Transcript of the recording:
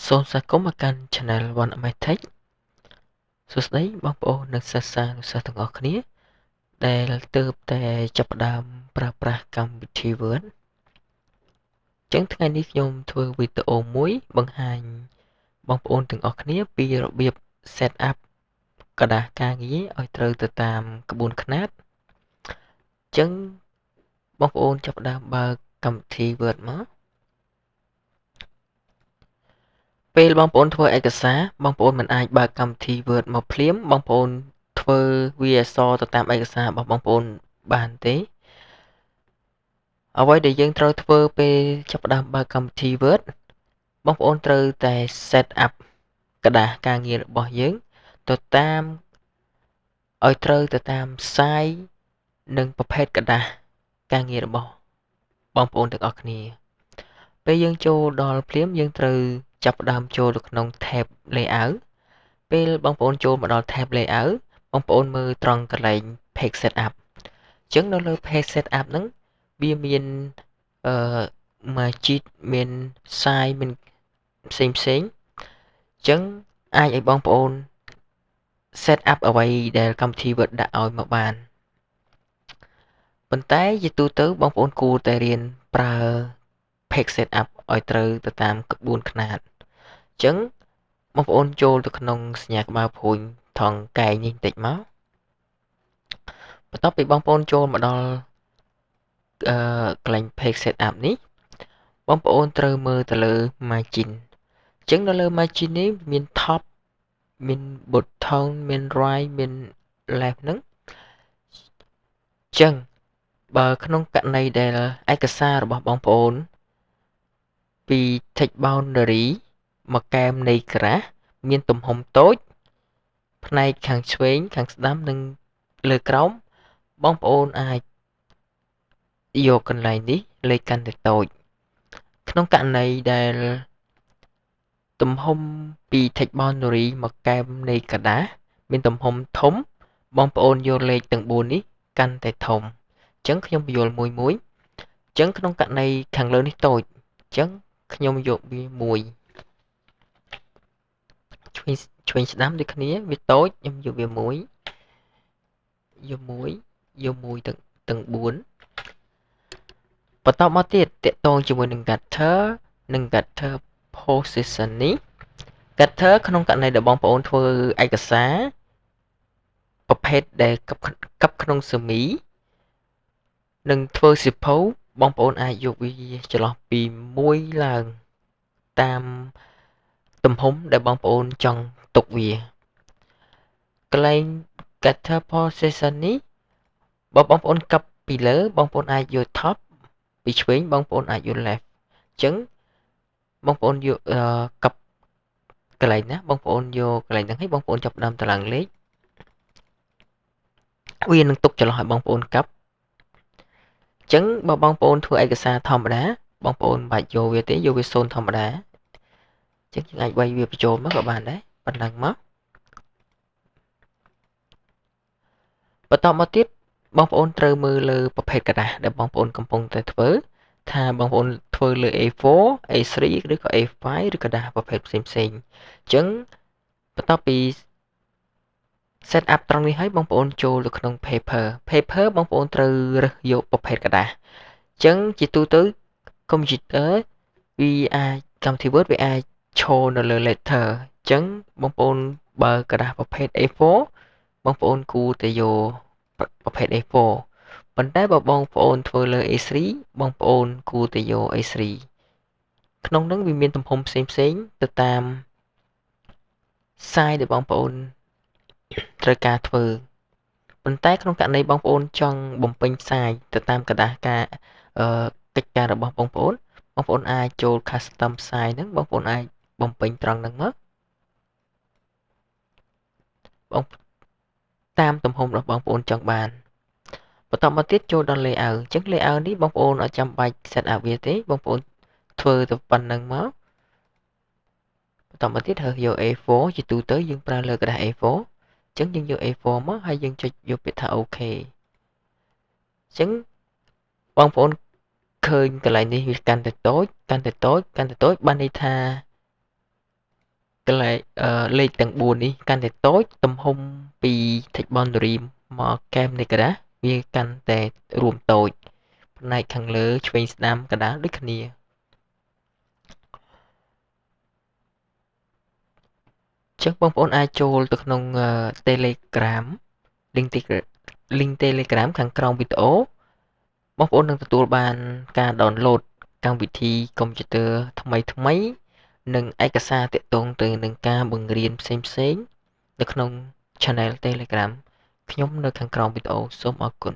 សូមស្វាគមន៍មកកាន់ Channel One Amatic សួស្តីបងប្អូននិងសិស្សានុសិស្សទាំងអស់គ្នាដែលទើបតែចាប់ផ្ដើមប្រើប្រាស់កម្មវិធី Word អញ្ចឹងថ្ងៃនេះខ្ញុំធ្វើវីដេអូមួយបង្ហាញបងប្អូនទាំងអស់គ្នាពីរបៀប set up กระดาษការងារឲ្យត្រូវទៅតាមក្បួនខ្នាតអញ្ចឹងបងប្អូនចាប់ផ្ដើមបើកកម្មវិធី Word មកពេលបងប្អូនធ្វើឯកសារបងប្អូនមិនអាចបើកកម្មវិធី Word មកភ្លាមបងប្អូនធ្វើវាអក្សរទៅតាមឯកសាររបស់បងប្អូនបានទេអ្វីដែលយើងត្រូវធ្វើពេលចាប់ផ្ដើមបើកកម្មវិធី Word បងប្អូនត្រូវតែ set up กระดาษការងាររបស់យើងទៅតាមឲ្យត្រូវទៅតាម size និងប្រភេទกระดาษការងាររបស់បងប្អូនទាំងអស់គ្នាពេលយើងចូលដល់ភ្លាមយើងត្រូវចាប់ផ្ដើមចូលទៅក្នុង tab layout ពេលបងប្អូនចូលមកដល់ tab layout បងប្អូនមើលត្រង់កន្លែង page setup អញ្ចឹងនៅលើ page setup ហ្នឹងវាមានMagic មាន size មានផ្សេងអញ្ចឹងអាចឲ្យបងប្អូន set up អ្វីដែលកម្មវិធី Word ដាក់ឲ្យមកបានប៉ុន្តែជាទូទៅបងប្អូនគួរតែរៀនប្រើ page setup ឲ្យត្រូវទៅតាមក្បួនខ្នាតអញ្ចឹងបងប្អូនចូលទៅក្នុងសញ្ញាក្បាលព្រួយថងកែងនេះបន្តិចមកបន្ទាប់ពីបងប្អូនចូលមកដល់កន្លែង page setup នេះបងប្អូនត្រូវមើលទៅលើ margin អញ្ចឹងនៅលើ margin នេះមាន top មាន bottom មាន right មាន left ហ្នឹងអញ្ចឹងបើក្នុងករណីដែលឯកសាររបស់បងប្អូនពី text boundary មកកែមនៃក្រាស់មានទំហំតូចផ្នែកខាងឆ្វេងខាងស្ដាំនិងលើក្រោមបងប្អូនអាចយកកន្លែងនេះលេខកាន់តែតូចក្នុងករណីដែលទំហំពី text boundary មកកែមនៃกระดาษមានទំហំធំបងប្អូនយកលេខទាំង4នេះកាន់តែធំអញ្ចឹងខ្ញុំបញ្យល់មួយអញ្ចឹងក្នុងករណីខាងលើនេះតូចអញ្ចឹងខ្ញុំយកវា1ឆ្វេងស្ដាំដូចគ្នាវាតូចខ្ញុំយកវា1យក1ទាំង4បន្តមកទៀតតាក់ទងជាមួយនឹង getter និង getter position នេះ getter ក្នុងករណីដែលបងប្អូនធ្វើឯកសារប្រភេទដែលកັບក្នុងសមីនិងធ្វើសៀវភៅបងប្អូនអាចយកវាចន្លោះពី1ឡើងតាមទំហំដែលបងប្អូនចង់ទុកវាកន្លែង getter position នេះបើបងប្អូនកັບពីលើបងប្អូនអាចយក top ពីឆ្វេងបងប្អូនអាចយក left អញ្ចឹងបងប្អូនយកកັບកន្លែងណាបងប្អូនយកកន្លែងហ្នឹងឲ្យបងប្អូនចាប់ផ្ដើមតឡើងលេខវានឹងទុកចន្លោះឲ្យបងប្អូនកັບអញ្ចឹងបើបងប្អូនធ្វើឯកសារធម្មតាបងប្អូនមិនបាច់យកវាទេយកវា0ធម្មតាអញ្ចឹងយើងអាចវាយវាបញ្ចូលមកក៏បានដែរប៉ុណ្ណឹងមកបន្តមកទៀតបងប្អូនត្រូវមើលលើប្រភេទกระดาษដែលបងប្អូនកំពុងតែធ្វើថាបងប្អូនធ្វើលើ A4 A3 ឬក៏ A5 ឬกระดาษប្រភេទផ្សេងអញ្ចឹងបន្ទាប់ពី set up ត្រង់នេះហើយបងប្អូនចូលទៅក្នុង paper បងប្អូនត្រូវរើសយកប្រភេទกระดาษអញ្ចឹងជាទូទៅ computer វាអាចកម្មវិធី Word វាអាចឈរនៅលើ letter អញ្ចឹងបងប្អូនបើกระดาษប្រភេទ A4 បងប្អូនគួរតែយកប្រភេទ A4 ប៉ុន្តែបើបងប្អូនធ្វើលើ A3 បងប្អូនគួរតែយក A3 ក្នុងនោះវាមានទំហំផ្សេងទៅតាម size ដែលបងប្អូនត្រូវការធ្វើប៉ុន្តែក្នុងករណីបងប្អូនចង់បំពេញផ្សាយទៅតាមកระดาษការកិច្ចការរបស់បងប្អូនអាចចូល custom size ហ្នឹងបងប្អូនអាចបំពេញត្រង់ហ្នឹងមកបងតាមទំហំរបស់បងប្អូនចង់បានបន្តមកទៀតចូលដល់ layout អញ្ចឹង layout នេះបងប្អូនអត់ចាំបាច់ set up វាទេបងប្អូនធ្វើទៅប៉ុណ្្នឹងមកបន្តមកទៀតរើសយក A4 ជាទូទៅយើងប្រើលើกระดาษ A4 អញ្ចឹងយើងយក A4 មកហើយយើងចុចយកពាក្យថា OK អញ្ចឹងបងប្អូនឃើញកន្លែងនេះវាកាន់តែតូចបានន័យថា កន្លែងលេខទាំង4នេះកាន់តែតូចទំហំពី text boundary មកកែមនៃក្រាស់វាកាន់តែរួមតូចផ្នែកខាងលើឆ្វេងស្ដាំកណ្ដាលដូចគ្នាចឹងបងប្អូនអាចចូលទៅក្នុង Telegram link Telegram ខាងក្រោមវីដេអូបងប្អូននឹងទទួលបានការ download កម្មវិធីកុំព្យូទ័រថ្មីៗនិងឯកសារទាក់ទងទៅនឹងការបង្រៀនផ្សេងៗនៅក្នុង Channel Telegram ខ្ញុំនៅខាងក្រោមវីដេអូសូមអរគុណ